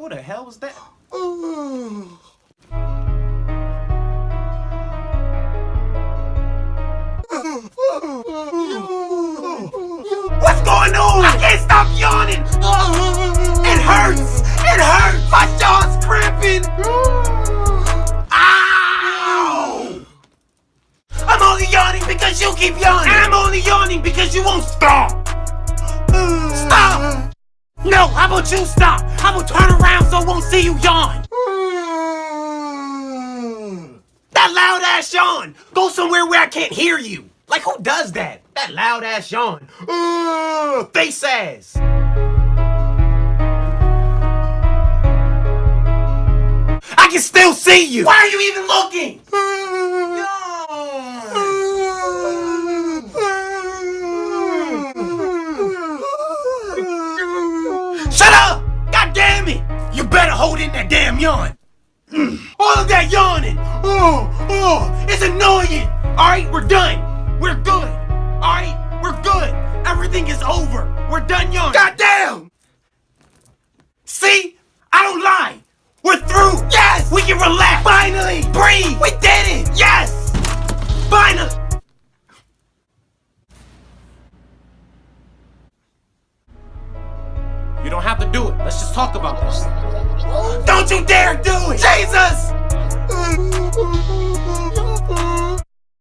What the hell was that? What's going on? I can't stop yawning. It hurts. It hurts. My jaw's cramping. Ow! I'm only yawning because you keep yawning. And I'm only yawning because you won't stop. Stop! No, how about you stop? How about turn around so I won't see you yawn? That loud ass yawn! Go somewhere where I can't hear you. Like, who does that? That loud ass yawn. Face ass. I can still see you. Why are you even looking? Shut up! God damn it! You better hold in that damn yawn. All of that yawning. It's annoying. All right, we're done. We're good. All right, we're good. Everything is over. We're done yawning. God damn! See? I don't lie. We're through. Yes! We can relax. Finally! Breathe! We did it! Yes! Finally! You don't have to do it. Let's just talk about this. Don't you dare do it! Jesus!